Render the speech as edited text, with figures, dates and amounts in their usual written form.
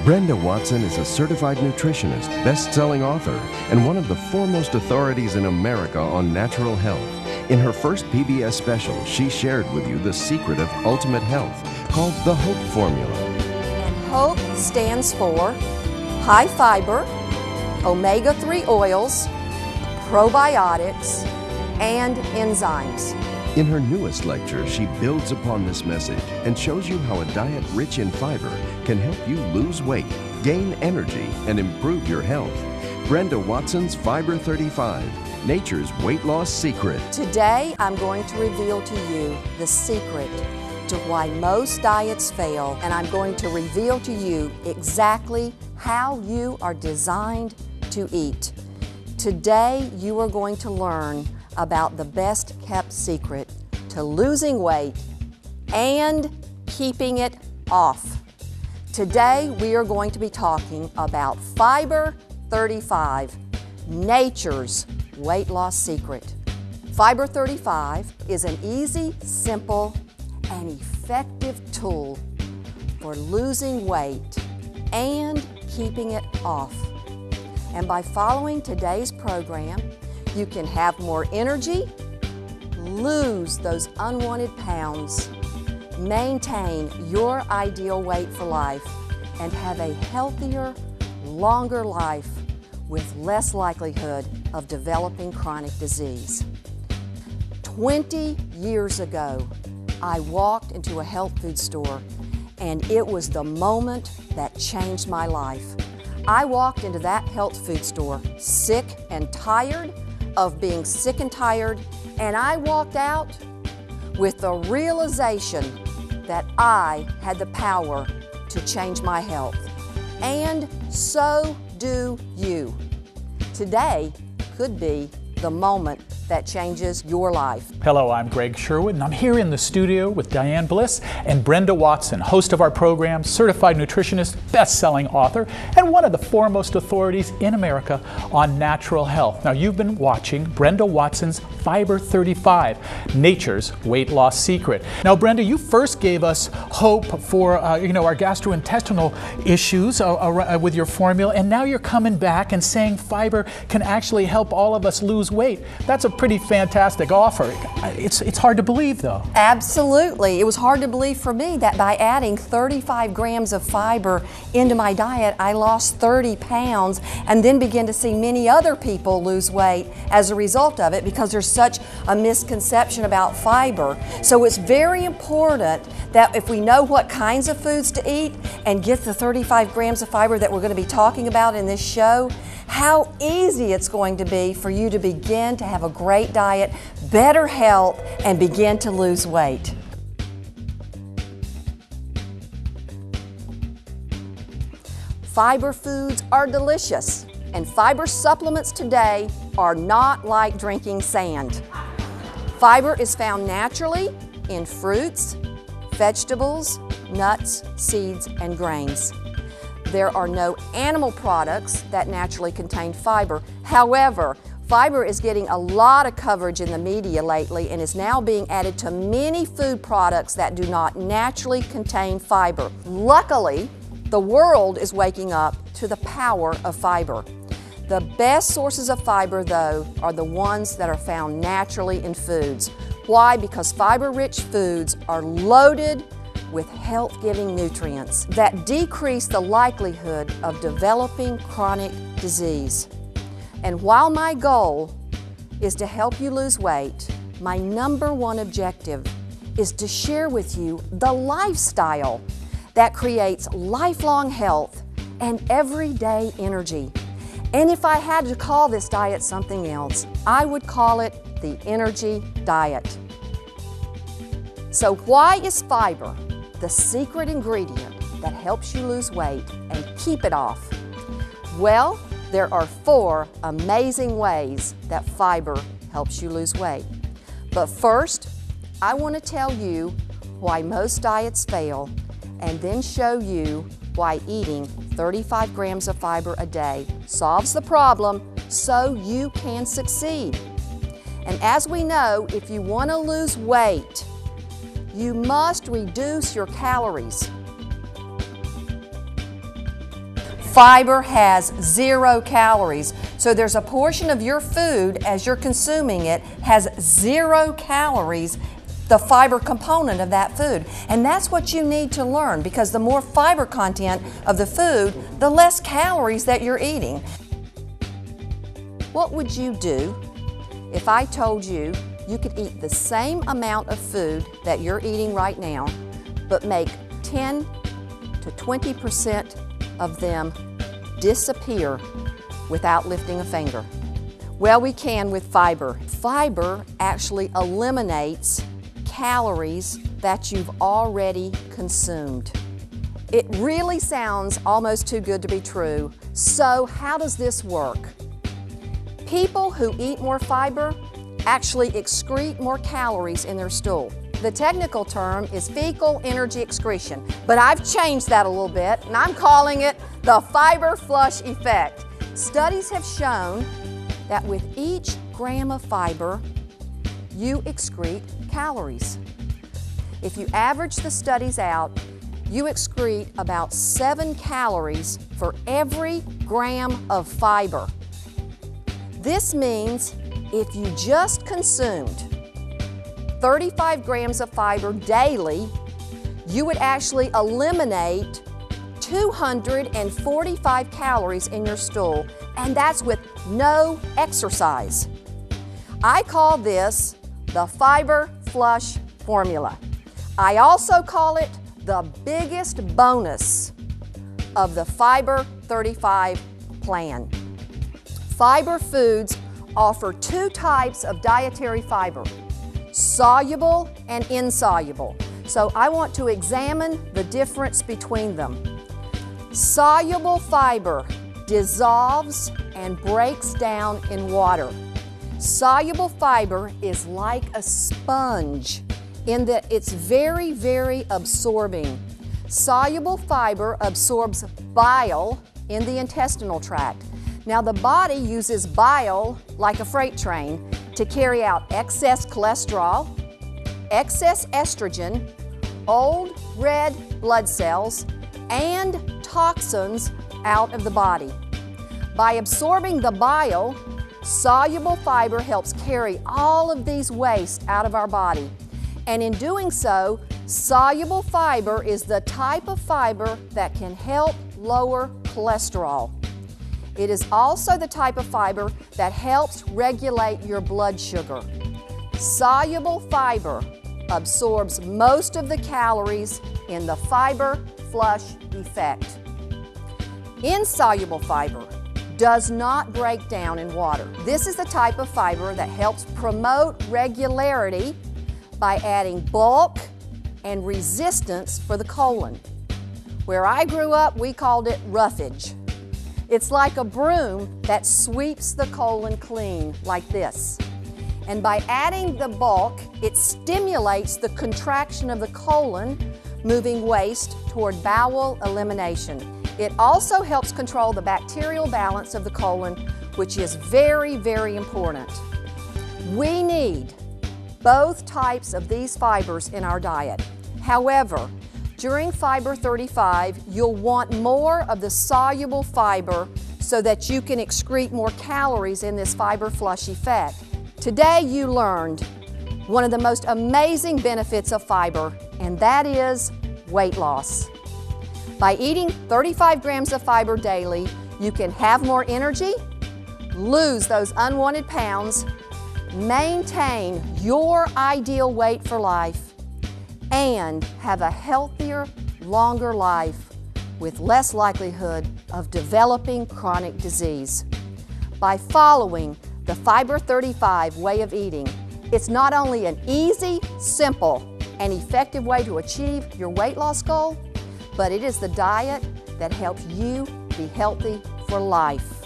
Brenda Watson is a certified nutritionist, best-selling author, and one of the foremost authorities in America on natural health. In her first PBS special, she shared with you the secret of ultimate health, called the HOPE formula. And HOPE stands for high fiber, omega-3 oils, probiotics, and enzymes. In her newest lecture, she builds upon this message and shows you how a diet rich in fiber can help you lose weight, gain energy, and improve your health. Brenda Watson's Fiber35, nature's weight loss secret. Today, I'm going to reveal to you the secret to why most diets fail, and I'm going to reveal to you exactly how you are designed to eat. Today, you are going to learn about the best kept secret to losing weight and keeping it off. Today, we are going to be talking about Fiber35, nature's weight loss secret. Fiber35 is an easy, simple, and effective tool for losing weight and keeping it off. And by following today's program, you can have more energy, lose those unwanted pounds, maintain your ideal weight for life, and have a healthier, longer life with less likelihood of developing chronic disease. 20 years ago, I walked into a health food store, and it was the moment that changed my life. I walked into that health food store sick and tired of being sick and tired, and I walked out with the realization that I had the power to change my health. And so do you. Today could be the moment that changes your life. Hello, I'm Greg Sherwood, and I'm here in the studio with Diane Bliss and Brenda Watson, host of our program, certified nutritionist, best-selling author, and one of the foremost authorities in America on natural health. Now, you've been watching Brenda Watson's Fiber35, nature's weight loss secret. Now, Brenda, you first gave us hope for our gastrointestinal issues with your formula, and now you're coming back and saying fiber can actually help all of us lose weight. That's a pretty fantastic offer. It's hard to believe, though. Absolutely. It was hard to believe for me that by adding 35 grams of fiber into my diet, I lost 30 pounds and then began to see many other people lose weight as a result of it, because there's such a misconception about fiber. So it's very important that if we know what kinds of foods to eat and get the 35 grams of fiber that we're going to be talking about in this show, how easy it's going to be for you to begin to have a great diet, better health, and begin to lose weight. Fiber foods are delicious, and fiber supplements today are not like drinking sand. Fiber is found naturally in fruits, vegetables, nuts, seeds, and grains. There are no animal products that naturally contain fiber. However, fiber is getting a lot of coverage in the media lately and is now being added to many food products that do not naturally contain fiber. Luckily, the world is waking up to the power of fiber. The best sources of fiber, though, are the ones that are found naturally in foods. Why? Because fiber-rich foods are loaded with health-giving nutrients that decrease the likelihood of developing chronic disease. And while my goal is to help you lose weight, my #1 objective is to share with you the lifestyle that creates lifelong health and everyday energy. And if I had to call this diet something else, I would call it the energy diet. So why is fiber the secret ingredient that helps you lose weight and keep it off? Well, there are 4 amazing ways that fiber helps you lose weight. But first, I want to tell you why most diets fail, and then show you why eating 35 grams of fiber a day solves the problem so you can succeed. And as we know, if you want to lose weight, you must reduce your calories. Fiber has 0 calories. So there's a portion of your food as you're consuming it has 0 calories, the fiber component of that food. And that's what you need to learn, because the more fiber content of the food, the less calories that you're eating. What would you do if I told you you could eat the same amount of food that you're eating right now, but make 10 to 20% of them disappear without lifting a finger? Well, we can with fiber. Fiber actually eliminates calories that you've already consumed. It really sounds almost too good to be true. So how does this work? People who eat more fiber actually excrete more calories in their stool. The technical term is fecal energy excretion, but I've changed that a little bit, and I'm calling it the fiber flush effect. Studies have shown that with each gram of fiber, you excrete calories. If you average the studies out, you excrete about 7 calories for every gram of fiber. This means if you just consumed 35 grams of fiber daily, you would actually eliminate 245 calories in your stool, and that's with no exercise. I call this the fiber flush formula. I also call it the biggest bonus of the Fiber35 plan. Fiber foods offer 2 types of dietary fiber, soluble and insoluble. So I want to examine the difference between them. Soluble fiber dissolves and breaks down in water. Soluble fiber is like a sponge in that it's very, very absorbing. Soluble fiber absorbs bile in the intestinal tract. Now the body uses bile like a freight train to carry out excess cholesterol, excess estrogen, old red blood cells, and toxins out of the body. By absorbing the bile, soluble fiber helps carry all of these waste out of our body. And in doing so, soluble fiber is the type of fiber that can help lower cholesterol. It is also the type of fiber that helps regulate your blood sugar. Soluble fiber absorbs most of the calories in the fiber flush effect. Insoluble fiber does not break down in water. This is the type of fiber that helps promote regularity by adding bulk and resistance for the colon. Where I grew up, we called it roughage. It's like a broom that sweeps the colon clean, like this. And by adding the bulk, it stimulates the contraction of the colon, moving waste toward bowel elimination. It also helps control the bacterial balance of the colon, which is very, very important. We need both types of these fibers in our diet. However, during Fiber35, you'll want more of the soluble fiber so that you can excrete more calories in this fiber flush effect. Today you learned one of the most amazing benefits of fiber, and that is weight loss. By eating 35 grams of fiber daily, you can have more energy, lose those unwanted pounds, maintain your ideal weight for life, and have a healthier, longer life with less likelihood of developing chronic disease. By following the Fiber35 way of eating, it's not only an easy, simple, and effective way to achieve your weight loss goal, but it is the diet that helps you be healthy for life.